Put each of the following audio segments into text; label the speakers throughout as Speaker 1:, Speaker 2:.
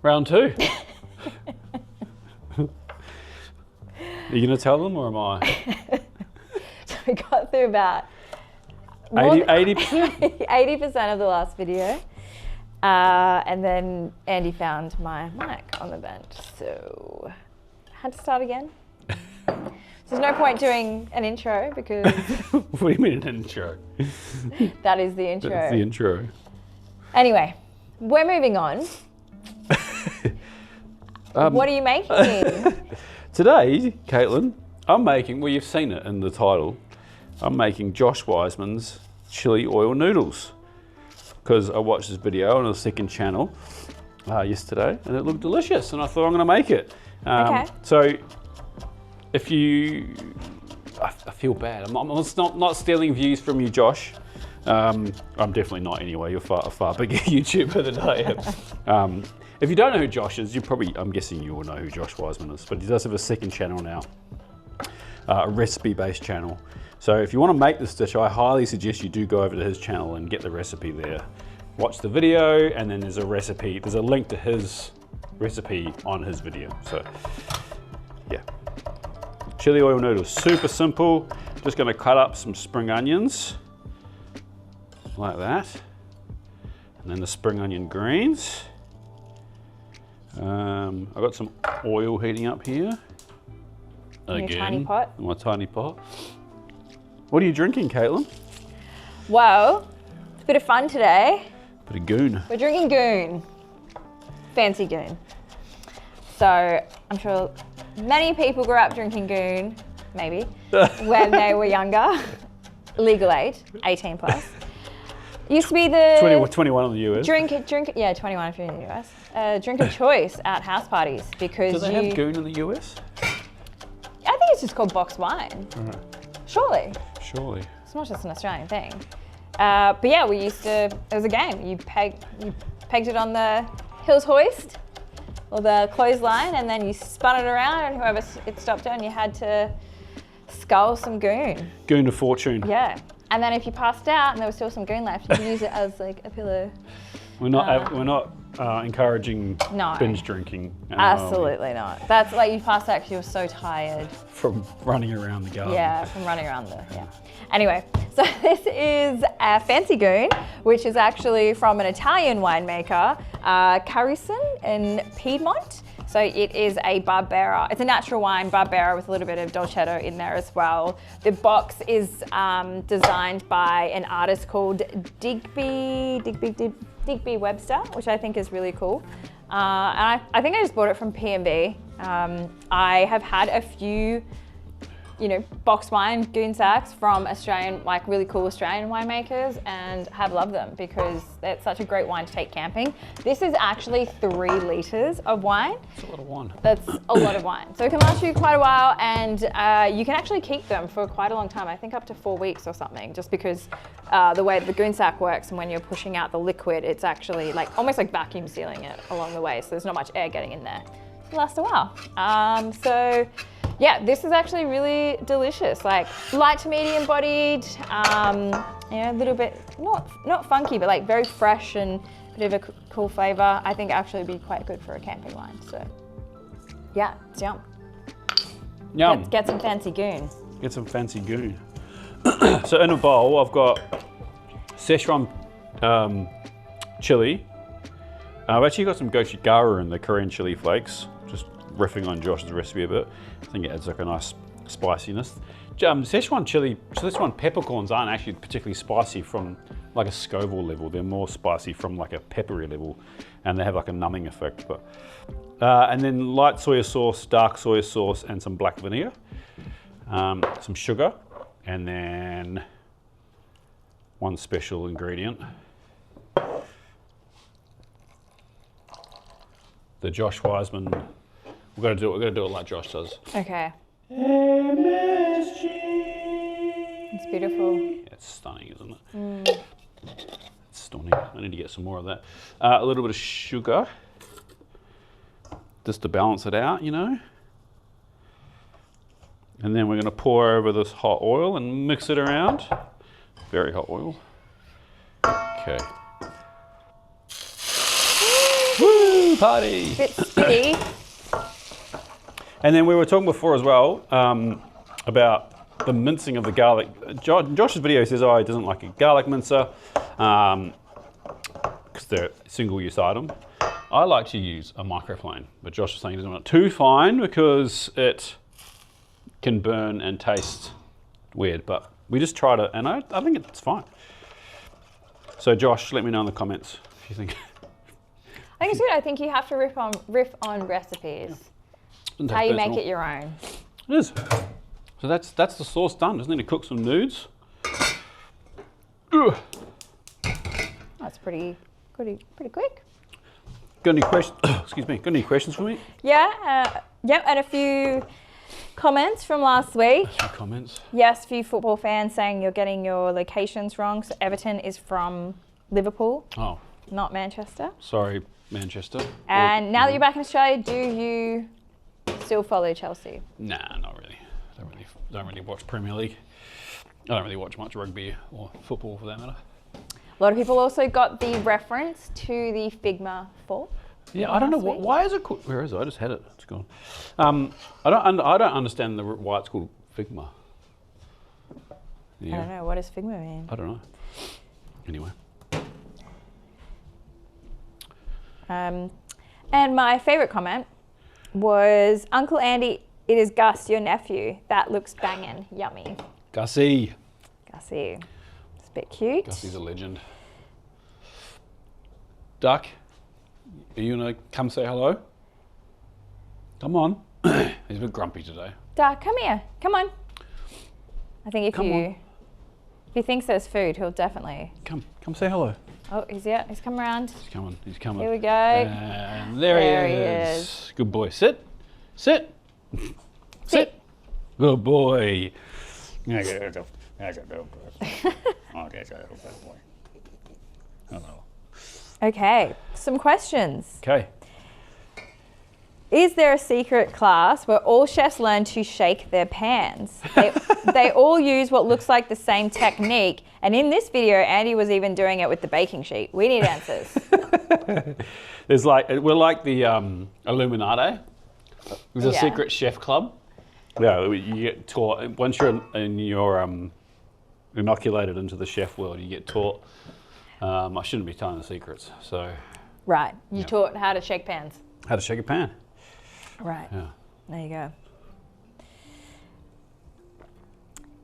Speaker 1: Round 2. Are you going to tell them or am I?
Speaker 2: So we got through about
Speaker 1: 80%?
Speaker 2: 80% of the last video. And then Andy found my mic on the bench. So I had to start again. So there's no point doing an intro because...
Speaker 1: What do you mean an intro?
Speaker 2: That is the intro.
Speaker 1: That's the intro.
Speaker 2: Anyway, we're moving on. What are you making?
Speaker 1: Today, Caitlin, I'm making, well, you've seen it in the title, I'm making Josh Weissman's chili oil noodles. Because I watched this video on a second channel yesterday and it looked delicious and I thought I'm going to make it.
Speaker 2: Okay.
Speaker 1: So, if you, I feel bad. I'm not stealing views from you, Josh. I'm definitely not anyway. You're far bigger YouTuber than I am. If you don't know who Josh is, I'm guessing you all know who Josh Weissman is, but he does have a second channel now, a recipe-based channel. So if you want to make this dish, I highly suggest you do go over to his channel and get the recipe there. Watch the video, and then there's a recipe, there's a link to his recipe on his video. So, yeah. Chili oil noodles, super simple. Just gonna cut up some spring onions, like that. And then the spring onion greens. I've got some oil heating up here.
Speaker 2: In your tiny pot?
Speaker 1: In my tiny pot. What are you drinking, Caitlin?
Speaker 2: Well, it's a bit of fun today.
Speaker 1: Bit of goon.
Speaker 2: We're drinking goon. Fancy goon. So I'm sure many people grew up drinking goon, maybe, when they were younger. Legal age, 18 plus. Used to be the
Speaker 1: 21 in the US.
Speaker 2: Yeah, 21 if you're in the US. Drink of choice at house parties because
Speaker 1: Do they have goon in the US?
Speaker 2: I think it's just called box wine.
Speaker 1: Right.
Speaker 2: Surely. It's not just an Australian thing. But yeah, we used to. It was a game. You pegged it on the Hills hoist or the clothesline, and then you spun it around, and whoever it stopped on, you had to scull some goon.
Speaker 1: Goon of fortune.
Speaker 2: Yeah. And then if you passed out and there was still some goon left, you could use it as like a pillow.
Speaker 1: We're not encouraging binge drinking.
Speaker 2: Absolutely not. That's like you passed out because you were so tired.
Speaker 1: From running around the garden.
Speaker 2: Yeah, from running around yeah. Anyway, so this is a fancy goon, which is actually from an Italian winemaker, Carussin in Piedmont. So it is a barbera. It's a natural wine, barbera, with a little bit of dolcetto in there as well. The box is designed by an artist called Digby Webster, which I think is really cool. And I think I just bought it from P&B. I have had a few, box wine goon sacks from Australian, like really cool Australian winemakers, and have loved them because it's such a great wine to take camping. This is actually 3 liters of wine.
Speaker 1: That's a lot of wine.
Speaker 2: That's a lot of wine. So it can last you quite a while, and you can actually keep them for quite a long time. I think up to 4 weeks or something, just because the way the goon sack works, and when you're pushing out the liquid, it's actually like almost like vacuum sealing it along the way. So there's not much air getting in there. It lasts a while. Yeah, this is actually really delicious. Like light to medium bodied, a little bit, not funky, but like very fresh and a bit of a cool flavor. I think actually would be quite good for a camping wine. So yeah, it's yum.
Speaker 1: Yum.
Speaker 2: Get some fancy goon.
Speaker 1: Get some fancy goon. So in a bowl, I've got Szechuan chili. I've actually got some gochujang in the Korean chili flakes. Just riffing on Josh's recipe a bit. I think it adds like a nice spiciness. Szechuan peppercorns aren't actually particularly spicy from like a Scoville level. They're more spicy from like a peppery level, and they have like a numbing effect. But and then light soy sauce, dark soy sauce, and some black vinegar, some sugar, and then one special ingredient. The Josh Weissman. We're gonna do it like Josh does.
Speaker 2: Okay.
Speaker 1: MSG.
Speaker 2: It's beautiful.
Speaker 1: Yeah, it's stunning, isn't it? It's stunning. I need to get some more of that. A little bit of sugar, just to balance it out, And then we're gonna pour over this hot oil and mix it around. Very hot oil. Okay. Woo! party.
Speaker 2: Bit spitty.
Speaker 1: And then we were talking before as well about the mincing of the garlic. Josh's video says, oh, he doesn't like a garlic mincer because they're a single-use item. I like to use a microplane, but Josh was saying he doesn't want it too fine because it can burn and taste weird. But we just tried it, and I think it's fine. So Josh, let me know in the comments if you think.
Speaker 2: I think it's good. I think you have to riff on recipes.
Speaker 1: Yeah.
Speaker 2: How you make it your own.
Speaker 1: It is. So that's the sauce done. Just need to cook some nudes. Ugh.
Speaker 2: That's pretty quick.
Speaker 1: Got any questions? Excuse me. Got any questions for me?
Speaker 2: Yeah. Yep. And a few comments from last week.
Speaker 1: A few comments.
Speaker 2: Yes, a few football fans saying you're getting your locations wrong. So Everton is from Liverpool,
Speaker 1: Oh,
Speaker 2: not Manchester.
Speaker 1: sorry, Manchester.
Speaker 2: And now that you're back in Australia, do you still follow Chelsea?
Speaker 1: Nah, not really. Don't really watch Premier League. I don't really watch much rugby or football for that matter.
Speaker 2: A lot of people also got the reference to the Figma fork.
Speaker 1: Yeah, I don't know
Speaker 2: Last week.
Speaker 1: why is it called. Where is it? I just had it. It's gone. I don't understand why it's called Figma. Yeah,
Speaker 2: I don't know. What does Figma mean?
Speaker 1: I don't know. Anyway.
Speaker 2: And my favourite comment was, Uncle Andy, it is Gus, your nephew. That looks banging. Yummy.
Speaker 1: Gussie.
Speaker 2: Gussie. It's a bit cute.
Speaker 1: Gussie's a legend. Duck, are you gonna come say hello? Come on. He's a bit grumpy today.
Speaker 2: Duck, come here. Come on. I think if he thinks there's food, he'll definitely.
Speaker 1: Come say hello.
Speaker 2: Oh, he's here. He's come around.
Speaker 1: He's coming.
Speaker 2: Here we go.
Speaker 1: And there he is. Good boy. Sit. Sit. Good boy. Hello.
Speaker 2: Okay, some questions.
Speaker 1: Okay.
Speaker 2: Is there a secret class where all chefs learn to shake their pans? They all use what looks like the same technique. And in this video, Andy was even doing it with the baking sheet. We need answers.
Speaker 1: We're like the Illuminati. There's a secret chef club. Yeah, you get taught, once you're in your inoculated into the chef world, you get taught. I shouldn't be telling the secrets, so.
Speaker 2: Right, you taught how to shake pans.
Speaker 1: How to shake a pan.
Speaker 2: Right,
Speaker 1: Yeah.
Speaker 2: there you go.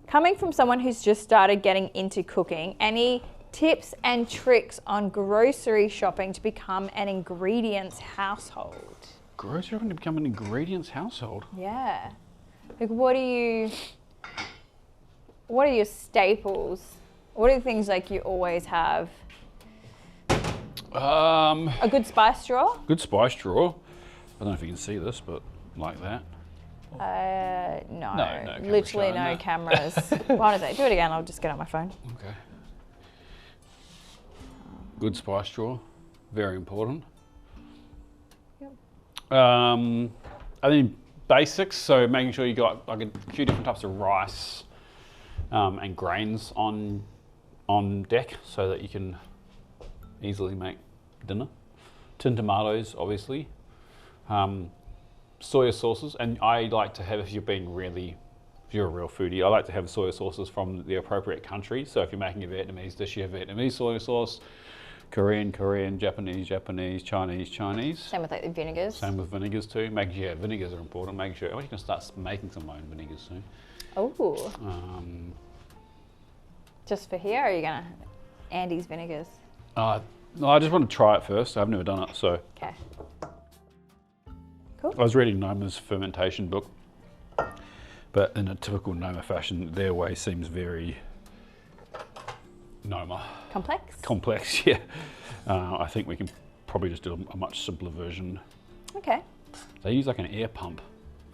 Speaker 2: Coming from someone who's just started getting into cooking, any tips and tricks on grocery shopping to become an ingredients household?
Speaker 1: Grocery shopping to become an ingredients household?
Speaker 2: Yeah. Like what are your staples? What are the things like you always have? A good spice drawer?
Speaker 1: Good spice drawer. I don't know if you can see this, but like that.
Speaker 2: No.
Speaker 1: camera
Speaker 2: Literally
Speaker 1: shot,
Speaker 2: no
Speaker 1: no.
Speaker 2: cameras. Why don't they do it again? I'll just get on my phone.
Speaker 1: Okay. Good spice drawer. Very important.
Speaker 2: Yep.
Speaker 1: I think basics, so making sure you got like a few different types of rice and grains on deck so that you can easily make dinner. Tin tomatoes, obviously. Soya sauces, and I like to have, if you're a real foodie, I like to have soya sauces from the appropriate country. So if you're making a Vietnamese dish, you have Vietnamese soya sauce, Korean, Japanese, Chinese.
Speaker 2: Same with like the vinegars.
Speaker 1: Same with vinegars too. Vinegars are important. Making sure, you can start making some of my own vinegars soon.
Speaker 2: Oh. Just for here, or are you gonna Andy's vinegars?
Speaker 1: No, I just want to try it first. I've never done it, so.
Speaker 2: Okay. Cool.
Speaker 1: I was reading Noma's fermentation book, but in a typical Noma fashion, their way seems very Noma. Complex, yeah. I think we can probably just do a much simpler version.
Speaker 2: Okay.
Speaker 1: They use like an air pump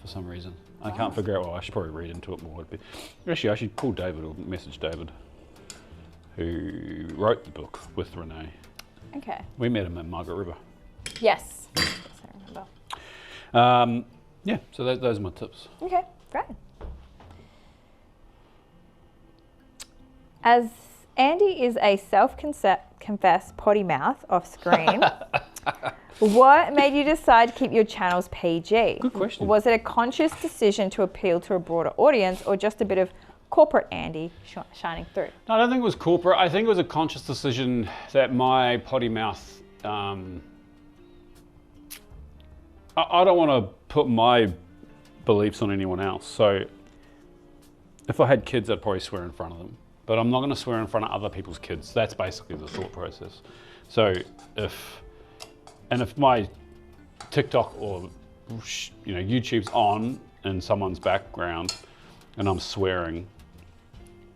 Speaker 1: for some reason. I can't figure out why. I should probably read into it more. Actually, I should call David or message David, who wrote the book with Renee.
Speaker 2: Okay.
Speaker 1: We met him at Margaret River.
Speaker 2: Yes. Yes, I remember.
Speaker 1: Yeah, so those are my tips.
Speaker 2: Okay, great. As Andy is a self-confessed potty mouth off screen, What made you decide to keep your channels PG?
Speaker 1: Good question.
Speaker 2: Was it a conscious decision to appeal to a broader audience or just a bit of corporate Andy shining through?
Speaker 1: No, I don't think it was corporate. I think it was a conscious decision that my potty mouth, I don't want to put my beliefs on anyone else. So if I had kids, I'd probably swear in front of them. But I'm not going to swear in front of other people's kids. That's basically the thought process. So if my TikTok or YouTube's on in someone's background and I'm swearing,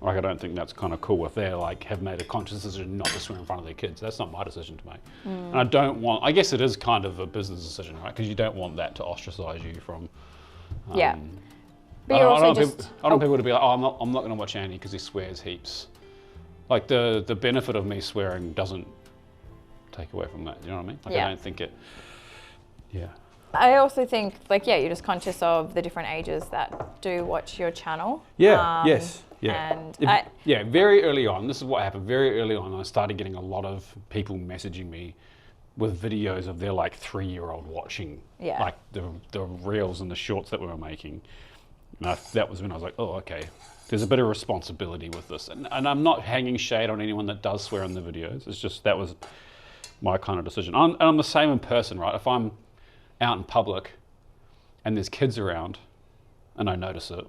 Speaker 1: like I don't think that's kind of cool if they like have made a conscious decision not to swear in front of their kids. That's not my decision to make. And I don't want, I guess it is kind of a business decision, right? Because you don't want that to ostracize you from.
Speaker 2: Yeah. But
Speaker 1: I
Speaker 2: you're
Speaker 1: don't
Speaker 2: also
Speaker 1: want people to be like, oh, I'm not going to watch Andy because he swears heaps. Like the benefit of me swearing doesn't take away from that. You know what I mean? Like I don't think it. Yeah.
Speaker 2: I also think you're just conscious of the different ages that do watch your channel.
Speaker 1: Yeah. Yes. Yeah.
Speaker 2: And
Speaker 1: very early on, this is what happened. Very early on, I started getting a lot of people messaging me with videos of their like 3-year-old watching, like the reels and the shorts that we were making. And that was when I was like, oh, okay. There's a bit of responsibility with this, and I'm not hanging shade on anyone that does swear in the videos. It's just that was my kind of decision. I'm the same in person, right? If I'm out in public and there's kids around, and I notice it,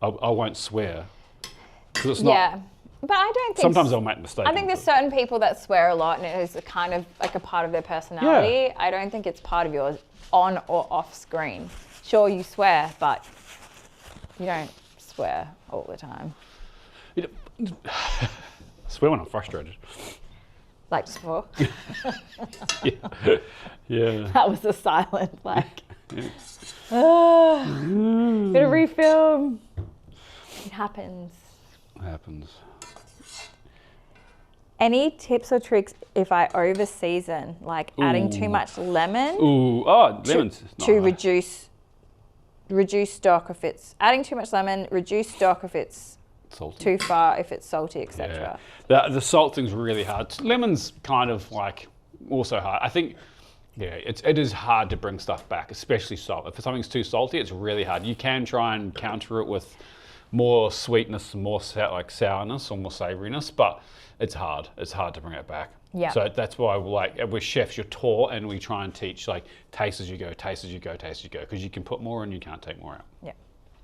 Speaker 1: I won't swear. It's not,
Speaker 2: yeah, but I don't think...
Speaker 1: Sometimes I'll make mistakes.
Speaker 2: I think there's certain people that swear a lot and it is kind of like a part of their personality. Yeah. I don't think it's part of yours on or off screen. Sure, you swear, but you don't swear all the time.
Speaker 1: I swear when I'm frustrated.
Speaker 2: Like before?
Speaker 1: Yeah.
Speaker 2: That was a silent, like...
Speaker 1: Yeah.
Speaker 2: Gotta refilm. It happens.
Speaker 1: It happens.
Speaker 2: Any tips or tricks if I over season, like adding too much lemon?
Speaker 1: Lemons.
Speaker 2: To reduce stock if it's adding too much lemon, reduce stock if it's
Speaker 1: salty.
Speaker 2: Too far, if it's salty, etc.
Speaker 1: Yeah. The salt thing's really hard. Lemon's kind of like also hard. I think, it is hard to bring stuff back, especially salt. If something's too salty, it's really hard. You can try and counter it with more sweetness, more like sourness or more savoriness, but it's hard. It's hard to bring it back.
Speaker 2: Yeah.
Speaker 1: So that's why, like, we're chefs, you're taught, and we try and teach, like, taste as you go, taste as you go, taste as you go, because you can put more and you can't take more out.
Speaker 2: Yeah.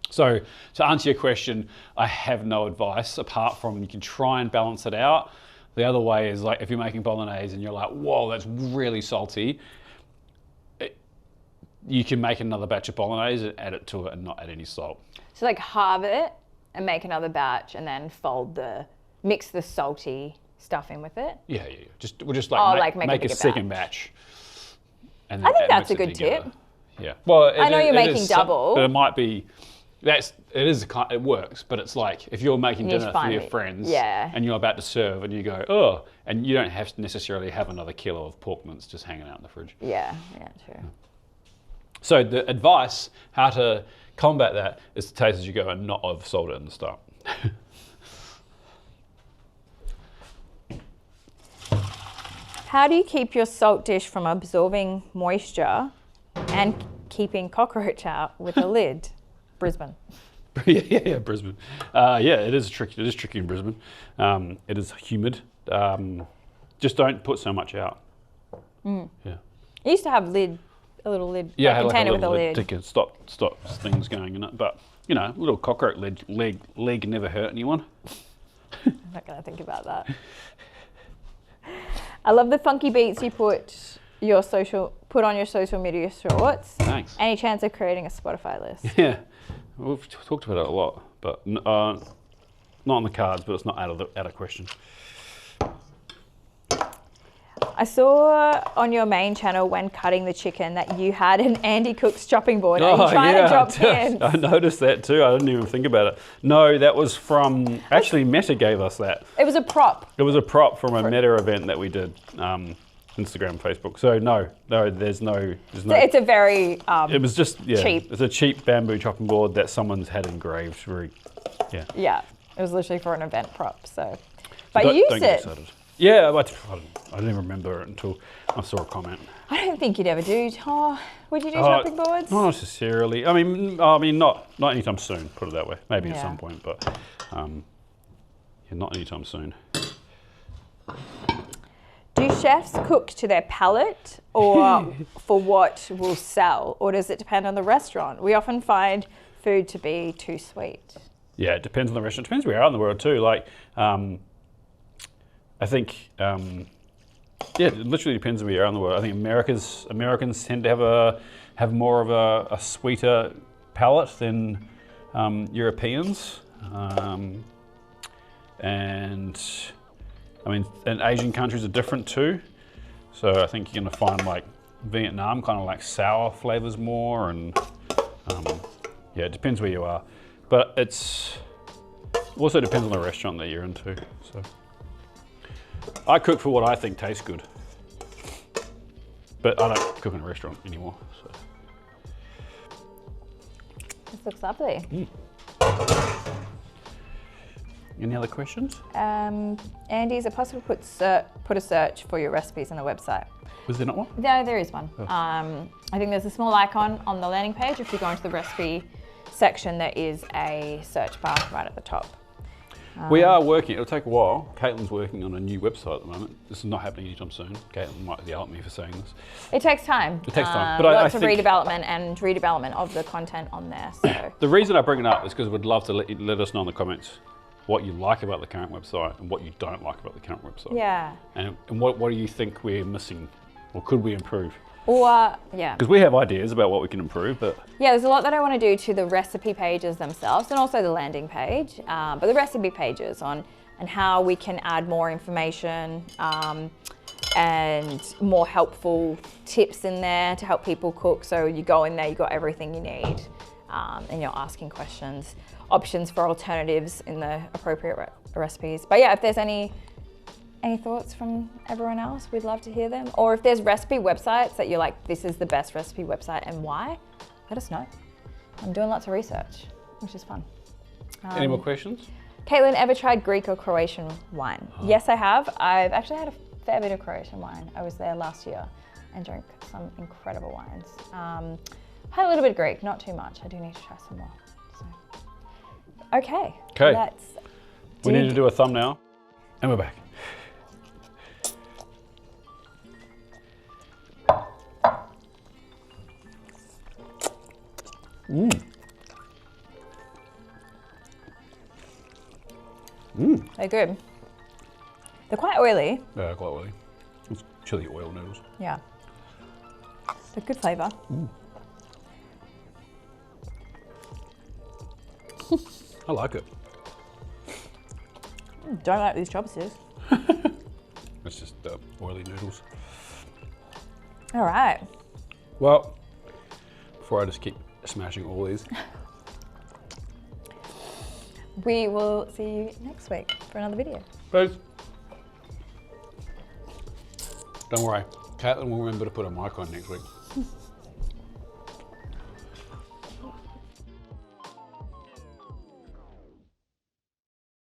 Speaker 1: So to answer your question, I have no advice apart from you can try and balance it out. The other way is, like, if you're making bolognese and you're like, whoa, that's really salty, you can make another batch of bolognese and add it to it and not add any salt.
Speaker 2: So like halve it and make another batch and then mix the salty stuff in with it?
Speaker 1: Yeah. We'll just like, make a second batch. And then
Speaker 2: I think that's a good tip.
Speaker 1: Yeah. Well,
Speaker 2: I know you're making double.
Speaker 1: But it might be, it works, but it's like if you're making dinner for your friends and you're about to serve and you go, oh, and you don't have to necessarily have another kilo of pork mince just hanging out in the fridge.
Speaker 2: Yeah, true.
Speaker 1: So the advice, how to combat that, is to taste as you go and not over-salt it in the start.
Speaker 2: How do you keep your salt dish from absorbing moisture and keeping cockroach out with a lid? Brisbane.
Speaker 1: Yeah, Brisbane. It is tricky. It is tricky in Brisbane. It is humid. Just don't put so much out. Yeah.
Speaker 2: I used to have a little lid,
Speaker 1: yeah,
Speaker 2: container
Speaker 1: like a
Speaker 2: with a lid.
Speaker 1: To stop things going in it. But, a little cockroach leg never hurt anyone.
Speaker 2: I'm not going to think about that. I love the funky beats you put on your social media shorts.
Speaker 1: Thanks.
Speaker 2: Any chance of creating a Spotify list?
Speaker 1: Yeah, we've talked about it a lot, but not on the cards, but it's not out of question.
Speaker 2: I saw on your main channel when cutting the chicken that you had an Andy Cook's chopping board. Are you trying to drop pins?
Speaker 1: I noticed that too. I didn't even think about it. No, that was from, actually Meta gave us that.
Speaker 2: It was a prop.
Speaker 1: It was a prop from a Meta event that we did, Instagram, Facebook. So no, there's no.
Speaker 2: It's a very
Speaker 1: it was just
Speaker 2: cheap.
Speaker 1: It's a cheap bamboo chopping board that someone's had engraved.
Speaker 2: Yeah, it was literally for an event prop. So, but you used it.
Speaker 1: Yeah, I didn't even remember it until I saw a comment.
Speaker 2: I don't don't think you'd ever do. Oh, would you do chopping boards?
Speaker 1: Not necessarily. I mean, not anytime soon. Put it that way. Maybe at some point, but yeah, not anytime soon.
Speaker 2: Do chefs cook to their palate or for what will sell, or does it depend on the restaurant? We often find food to be too sweet.
Speaker 1: Yeah, it depends on the restaurant. It depends where you are in the world too. Like, I think, yeah, it literally depends where you are in the world. I think Americans tend to have more of a sweeter palate than Europeans, and I mean, and Asian countries are different too. So I think you're gonna find like Vietnam kind of like sour flavors more, and yeah, it depends where you are. But it's also depends on the restaurant that you're into. So I cook for what I think tastes good, but I don't cook in a restaurant anymore. So.
Speaker 2: This looks lovely.
Speaker 1: Any other questions?
Speaker 2: Andy, is it possible to put a search for your recipes on the website?
Speaker 1: Was there not one?
Speaker 2: No, there is one.
Speaker 1: Oh.
Speaker 2: I think there's a small icon on the landing page. If you go into the recipe section, there is a search bar right at the top.
Speaker 1: We are working, it'll take a while. Caitlin's working on a new website at the moment. This is not happening anytime soon. Caitlin might yell at me for saying this.
Speaker 2: It takes time.
Speaker 1: It takes time. But
Speaker 2: lots
Speaker 1: I
Speaker 2: of
Speaker 1: think
Speaker 2: redevelopment of the content on there. So
Speaker 1: the reason I bring it up is because we'd love to let us know in the comments what you like about the current website and what you don't like about the current website.
Speaker 2: yeah.
Speaker 1: And what do you think we're missing, or could we improve?
Speaker 2: Or yeah.
Speaker 1: Because we have ideas about what we can improve, but
Speaker 2: Yeah, there's a lot that I want to do to the recipe pages themselves and also the landing page, but the recipe pages on and how we can add more information and more helpful tips in there to help people cook. So you go in there, you got everything you need, and you're asking questions, options for alternatives in the appropriate recipes. But yeah, if there's any thoughts from everyone else, we'd love to hear them. Or if there's recipe websites that you're like, this is the best recipe website and why, let us know. I'm doing lots of research, which is fun.
Speaker 1: any more questions?
Speaker 2: Caitlin, ever tried Greek or Croatian wine? Yes, I have. I've actually had a fair bit of Croatian wine. I was there last year and drank some incredible wines. Had a little bit of Greek, not too much. I do need to try some more. So. Okay.
Speaker 1: We need to do a thumbnail, and we're back.
Speaker 2: They're good. They're quite oily.
Speaker 1: Yeah, quite oily. It's chili oil noodles.
Speaker 2: Yeah. They're good flavour.
Speaker 1: I like it.
Speaker 2: Don't like these chopsticks.
Speaker 1: It's just oily noodles.
Speaker 2: All right.
Speaker 1: Well, before I just keep smashing all these.
Speaker 2: We will see you next week for another video.
Speaker 1: Peace. Don't worry, Caitlin will remember to put a mic on next week.